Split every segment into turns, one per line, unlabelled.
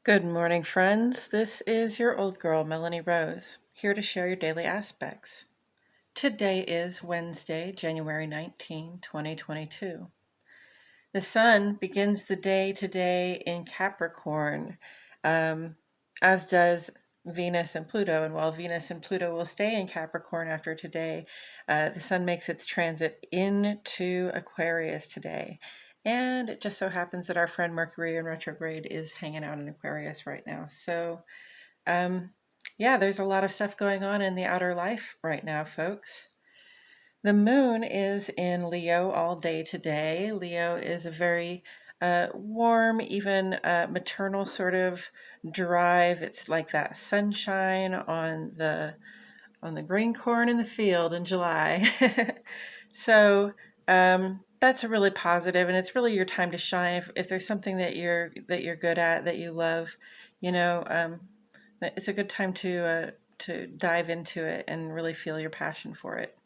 Good morning, friends. This is your old girl, Melanie Rose, here to share your daily aspects. Today is Wednesday, January 19, 2022. The sun begins the day today in Capricorn, um, as does Venus and Pluto. And while Venus and Pluto will stay in Capricorn after today, the sun makes its transit into Aquarius today. And it just so happens that our friend Mercury in retrograde is hanging out in Aquarius right now. So, um, yeah, there's a lot of stuff going on in the outer life right now, folks. The moon is in Leo all day today. Leo is a very warm, even maternal sort of drive. It's like that sunshine on the green corn in the field in July. So that's a really positive, and it's really your time to shine. If there's something that you're good at, that you love, you know, it's a good time to dive into it and really feel your passion for it.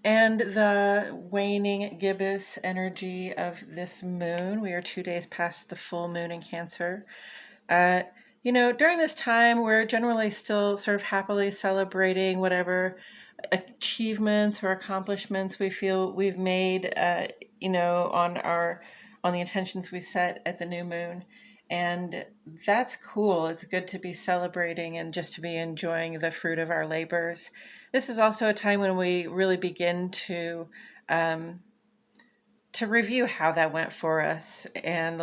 And the waning gibbous energy of this moon, we are 2 days past the full moon in Cancer. Uh, during this time, we're generally still sort of happily celebrating whatever achievements or accomplishments we feel we've made, on the intentions we set at the new moon. And that's cool. It's good to be celebrating and just to be enjoying the fruit of our labors. This is also a time when we really begin um, to review how that went for us and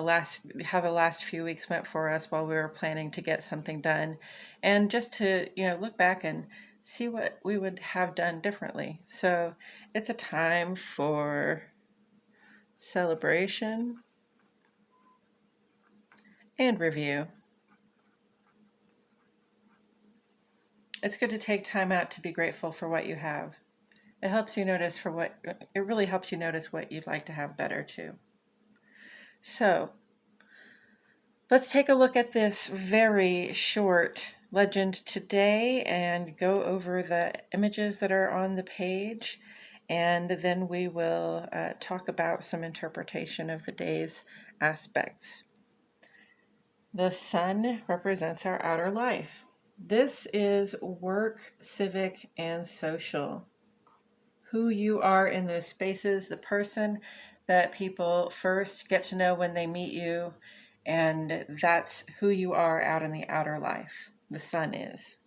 how the last few weeks went for us while we were planning to get something done, and just to look back and see what we would have done differently. So it's a time for celebration and review. It's good to take time out to be grateful for what you have. It really helps you notice what you'd like to have better too. So let's take a look at this very short legend today and go over the images that are on the page, and then we will talk about some interpretation of the day's aspects. The sun represents our outer life. This is work, civic, and social. Who you are in those spaces, the person that people first get to know when they meet you, and that's who you are out in the outer life. The sun is.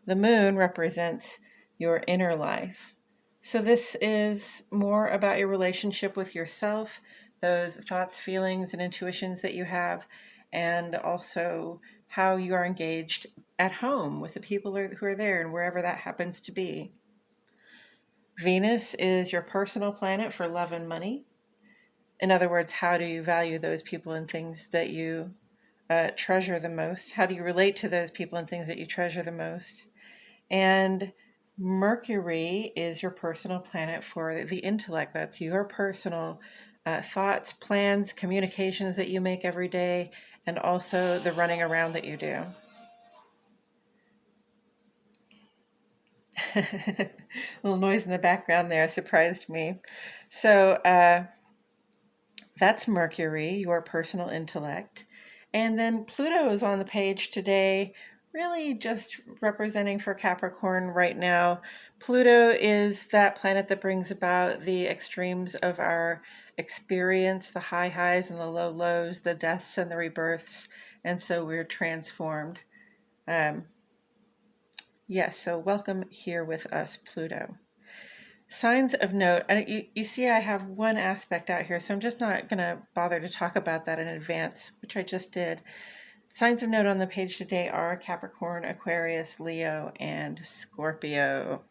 The moon represents your inner life. So this is more about your relationship with yourself, those thoughts, feelings, and intuitions that you have, and also how you are engaged at home with the people who are there and wherever that happens to be. Venus is your personal planet for love and money. In other words, how do you value those people and things that you treasure the most? How do you relate to those people and things that you treasure the most? And Mercury is your personal planet for the intellect. That's your personal thoughts, plans, communications that you make every day, and also the running around that you do. A little noise in the background there surprised me. So, that's Mercury, your personal intellect. And then Pluto is on the page today, really just representing for Capricorn right now. Pluto is that planet that brings about the extremes of our experience, the high highs and the low lows, the deaths and the rebirths. And so we're transformed. Yes, so welcome here with us, Pluto. Signs of note, you see I have one aspect out here, so I'm just not going to bother to talk about that in advance, which I just did. Signs of note on the page today are Capricorn, Aquarius, Leo, and Scorpio.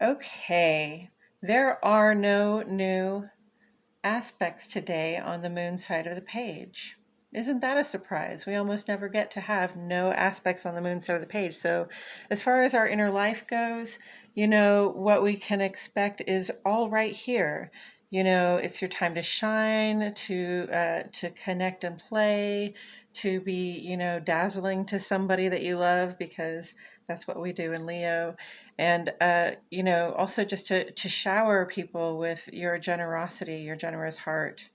Okay, there are no new aspects today on the moon side of the page. Isn't that a surprise? We almost never get to have no aspects on the moon side of the page. So as far as our inner life goes, what we can expect is all right here. It's your time to shine, to connect and play, to be, dazzling to somebody that you love, because that's what we do in Leo. And, also just to shower people with your generosity, your generous heart.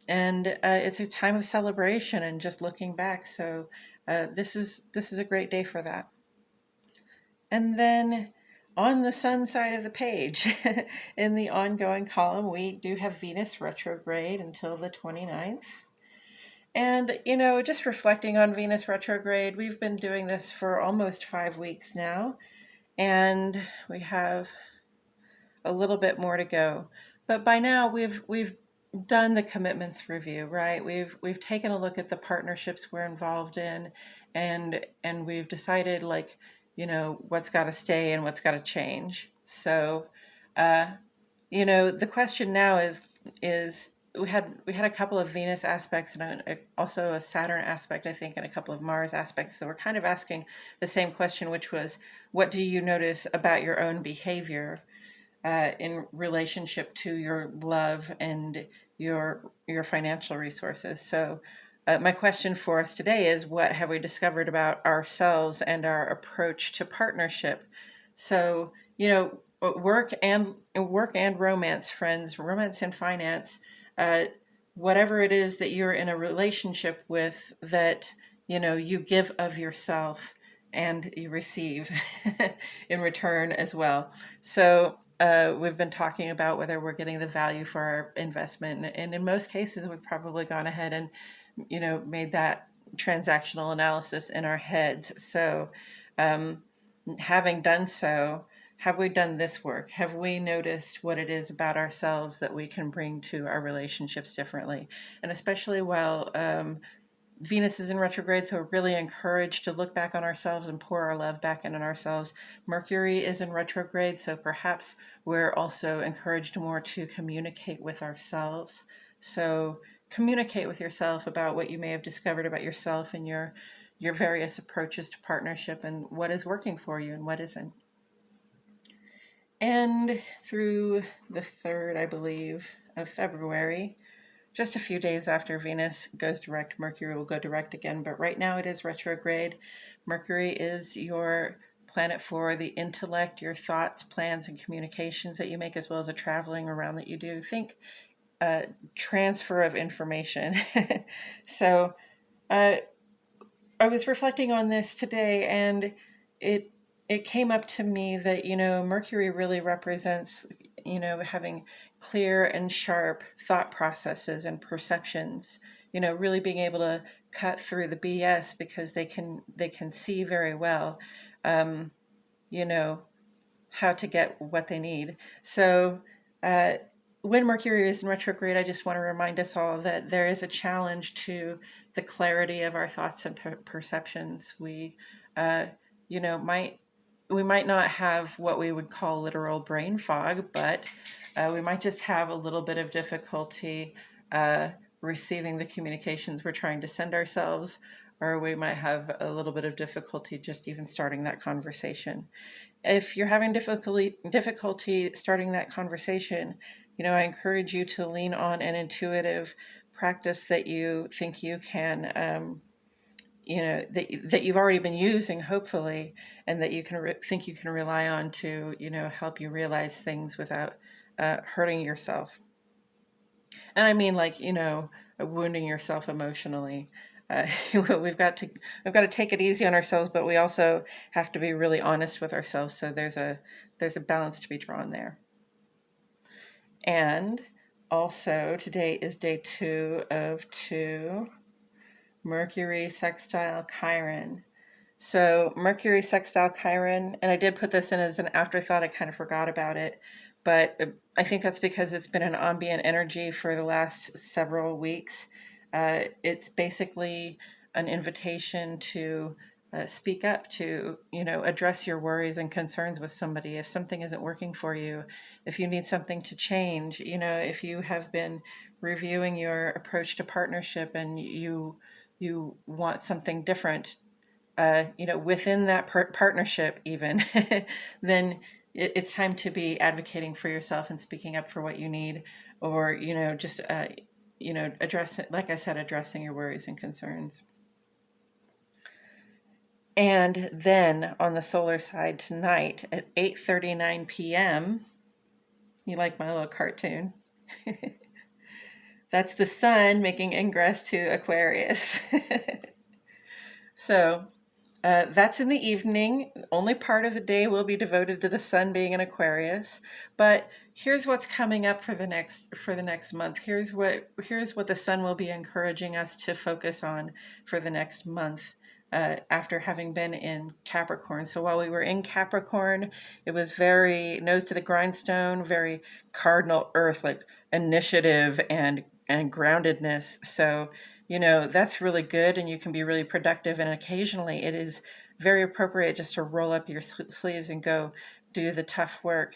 and it's a time of celebration and just looking back. So this is a great day for that. And then on the sun side of the page, in the ongoing column, we do have Venus retrograde until the 29th. And, just reflecting on Venus retrograde, we've been doing this for almost 5 weeks now, and we have a little bit more to go. But by now we've done the commitments review, right? We've taken a look at the partnerships we're involved in, and we've decided, like, what's got to stay and what's got to change. So, uh, the question now is we had a couple of Venus aspects and also a Saturn aspect, I think, and a couple of Mars aspects. So we're kind of asking the same question, which was, what do you notice about your own behavior in relationship to your love and your financial resources? So my question for us today is, what have we discovered about ourselves and our approach to partnership? So, work and romance, friends, romance and finance, uh, whatever it is that you're in a relationship with, that you give of yourself and you receive in return as well. So we've been talking about whether we're getting the value for our investment, and in most cases, we've probably gone ahead and made that transactional analysis in our heads. So, um, having done so, have we done this work? Have we noticed what it is about ourselves that we can bring to our relationships differently? And especially while Venus is in retrograde, so we're really encouraged to look back on ourselves and pour our love back in on ourselves. Mercury is in retrograde, so perhaps we're also encouraged more to communicate with ourselves. So communicate with yourself about what you may have discovered about yourself and your various approaches to partnership, and what is working for you and what isn't. And through the 3rd, I believe, of February, just a few days after Venus goes direct, Mercury will go direct again. But right now it is retrograde. Mercury is your planet for the intellect, your thoughts, plans, and communications that you make, as well as the traveling around that you do. Think transfer of information. So I was reflecting on this today, and it came up to me that Mercury really represents having clear and sharp thought processes and perceptions, really being able to cut through the BS, because they can see very well um, you know how to get what they need. So when Mercury is in retrograde, I just want to remind us all that there is a challenge to the clarity of our thoughts and perceptions. Uh, might we might not have what we would call literal brain fog, but we might just have a little bit of difficulty receiving the communications we're trying to send ourselves, or we might have a little bit of difficulty just even starting that conversation. If you're having difficulty starting that conversation, I encourage you to lean on an intuitive practice that you think you can, that you've already been using, hopefully, and that you can think you can rely on to, help you realize things without hurting yourself. And I mean, like, wounding yourself emotionally. We've got to take it easy on ourselves, but we also have to be really honest with ourselves. So there's a balance to be drawn there. And also, today is day 2 of 2, Mercury sextile Chiron. So Mercury sextile Chiron, and I did put this in as an afterthought. I kind of forgot about it, but I think that's because it's been an ambient energy for the last several weeks. It's basically an invitation to speak up, to address your worries and concerns with somebody. If something isn't working for you, if you need something to change, if you have been reviewing your approach to partnership and you want something different, within that partnership even, then it's time to be advocating for yourself and speaking up for what you need, or, just, like I said, addressing your worries and concerns. And then on the solar side tonight at 8:39 p.m., you like my little cartoon? That's the sun making ingress to Aquarius. So that's in the evening. Only part of the day will be devoted to the sun being in Aquarius. But here's what's coming up for the next month. Here's what the sun will be encouraging us to focus on for the next month. After having been in Capricorn. So while we were in Capricorn, it was very nose to the grindstone, very cardinal earth, like initiative and groundedness. So that's really good, and you can be really productive. And occasionally it is very appropriate just to roll up your sleeves and go do the tough work.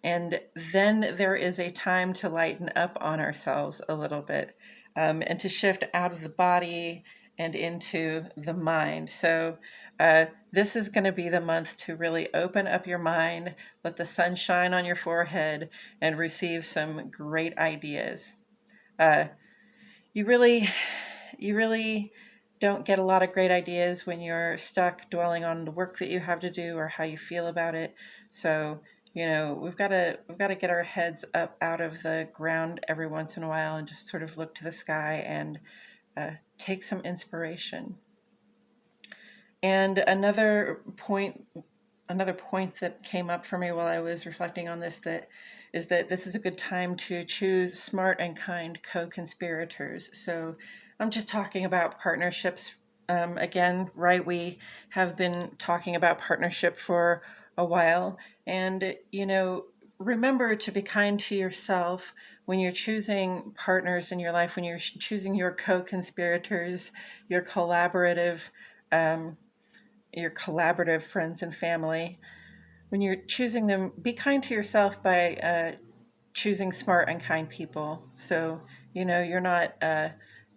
And then there is a time to lighten up on ourselves a little bit, and to shift out of the body and into the mind. So this is going to be the month to really open up your mind, let the sun shine on your forehead, and receive some great ideas. Uh, you really you really don't get a lot of great ideas when you're stuck dwelling on the work that you have to do or how you feel about it. So we've got to get our heads up out of the ground every once in a while and just sort of look to the sky and take some inspiration. And another point that came up for me while I was reflecting on this, that this is a good time to choose smart and kind co-conspirators. So I'm just talking about partnerships. Again, right? We have been talking about partnership for a while, and remember to be kind to yourself when you're choosing partners in your life, when you're choosing your co-conspirators, your collaborative. Um, your collaborative friends and family. When you're choosing them, be kind to yourself by choosing smart and kind people. So, you're not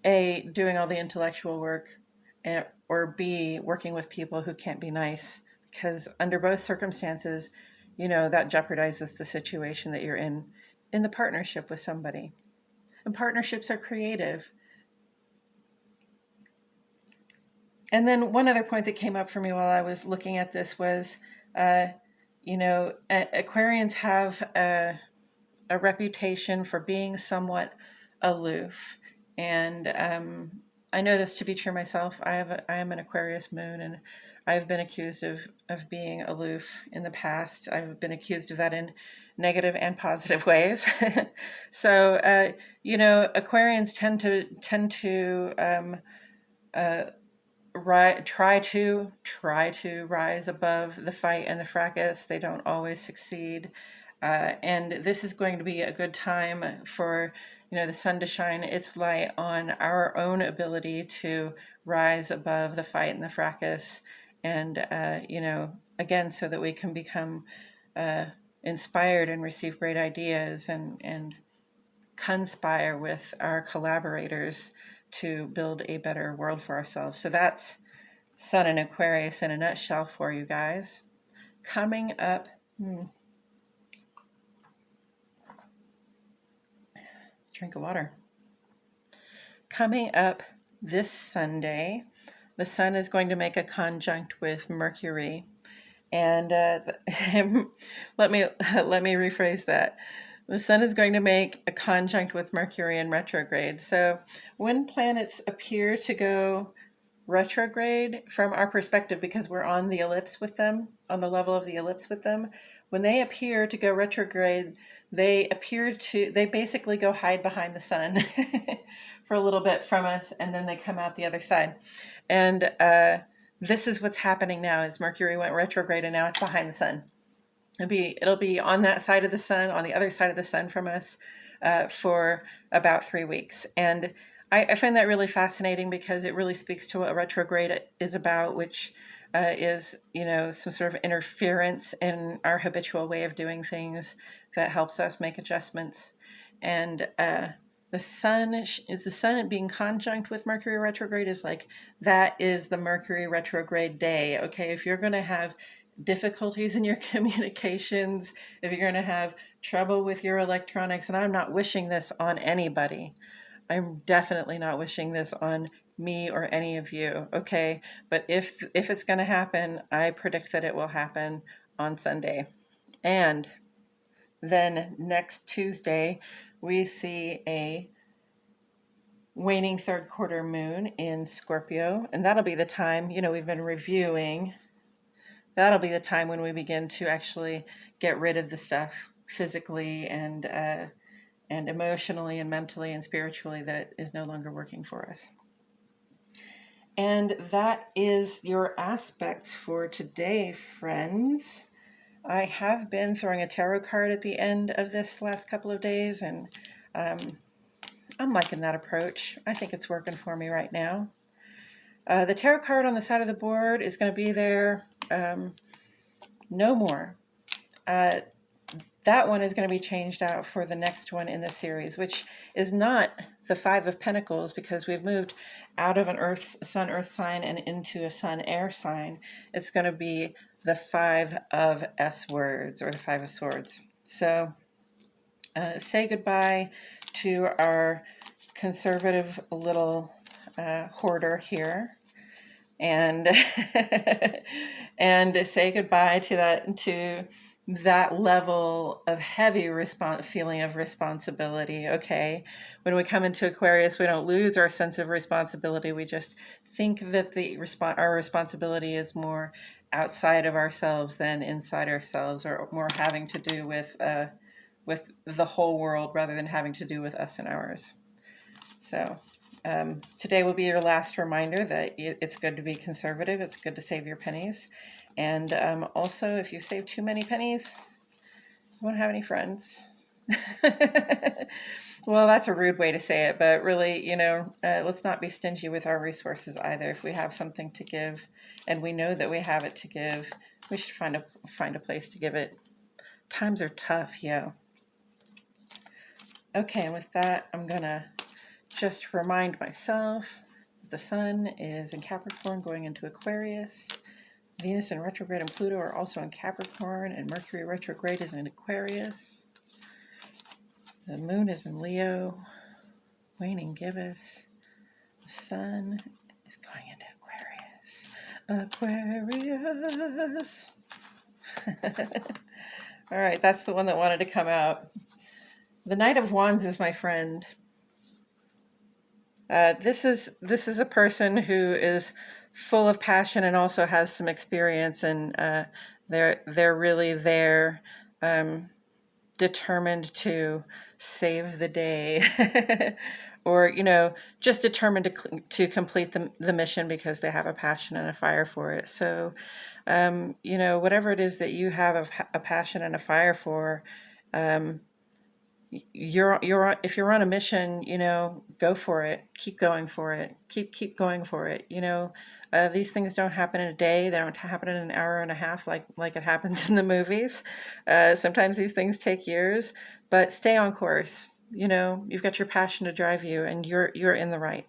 A, doing all the intellectual work, or B, working with people who can't be nice. Because under both circumstances, that jeopardizes the situation that you're in the partnership with somebody. And partnerships are creative. And then one other point that came up for me while I was looking at this was, Aquarians have a reputation for being somewhat aloof, and I know this to be true myself. I am an Aquarius moon, and I've been accused of being aloof in the past. I've been accused of that in negative and positive ways. So, Aquarians tend to uh, try to rise above the fight and the fracas. They don't always succeed, and this is going to be a good time for the sun to shine its light on our own ability to rise above the fight and the fracas, and again, so that we can become inspired and receive great ideas and conspire with our collaborators to build a better world for ourselves. So that's Sun and Aquarius in a nutshell for you guys. Coming up, drink of water. Coming up this Sunday, the sun is going to make a conjunct with Mercury, and let me rephrase that. The sun is going to make a conjunct with Mercury in retrograde. So when planets appear to go retrograde from our perspective, because we're on the ellipse with them, on the level of the ellipse with them, when they appear to go retrograde, they basically go hide behind the sun for a little bit from us, and then they come out the other side. And this is what's happening now, is Mercury went retrograde and now it's behind the sun. It'll be on that side of the sun, on the other side of the sun from us, for about 3 weeks. And I find that really fascinating because it really speaks to what retrograde is about, which is, some sort of interference in our habitual way of doing things that helps us make adjustments. And the sun being conjunct with Mercury retrograde is like, that is the Mercury retrograde day. Okay, if you're going to have difficulties in your communications, if you're going to have trouble with your electronics, and I'm not wishing this on anybody, I'm definitely not wishing this on me or any of you, okay? But if it's going to happen, I predict that it will happen on Sunday. And then next Tuesday, we see a waning third quarter moon in Scorpio, and that'll be the time, we've been reviewing. That'll be the time when we begin to actually get rid of the stuff physically and emotionally and mentally and spiritually that is no longer working for us. And that is your aspects for today, friends. I have been throwing a tarot card at the end of this last couple of days, and I'm liking that approach. I think it's working for me right now. The tarot card on the side of the board is going to be there no more. That one is going to be changed out for the next one in the series, which is not the Five of Pentacles, because we've moved out of an Sun-Earth sign and into a Sun-Air sign. It's going to be the Five of S words, or the Five of Swords. So say goodbye to our conservative little hoarder here, and and say goodbye to that level of heavy feeling of responsibility. Okay, when we come into Aquarius, we don't lose our sense of responsibility. We just think that our responsibility is more outside of ourselves than inside ourselves, or more having to do with the whole world rather than having to do with us and ours. So today will be your last reminder that it's good to be conservative. It's good to save your pennies. And also, if you save too many pennies, you won't have any friends. Well, that's a rude way to say it, but really, let's not be stingy with our resources either. If we have something to give and we know that we have it to give, we should find a place to give it. Times are tough, yo. Okay, and with that, I'm going to just remind myself the Sun is in Capricorn going into Aquarius. Venus in retrograde and Pluto are also in Capricorn, and Mercury retrograde is in Aquarius. The Moon is in Leo, waning gibbous. The Sun is going into Aquarius. All right, that's the one that wanted to come out. The Knight of Wands is my friend. This is a person who is full of passion and also has some experience, and they're really there, determined to save the day, or just determined to complete the mission because they have a passion and a fire for it. So whatever it is that you have a passion and a fire for, if you're on a mission, go for it. Keep going for it. Keep going for it. These things don't happen in a day. They don't happen in an hour and a half like it happens in the movies. Sometimes these things take years, but stay on course. You've got your passion to drive you, and you're in the right.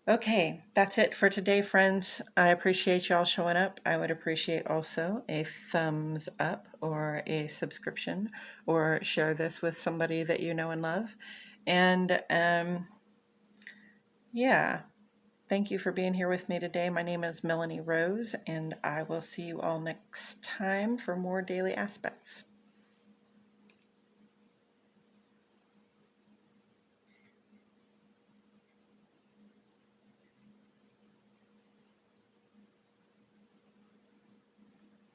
Okay, that's it for today, friends. I appreciate y'all showing up. I would appreciate also a thumbs up or a subscription, or share this with somebody that you know and love. And yeah, thank you for being here with me today. My name is Melanie Rose, and I will see you all next time for more daily aspects.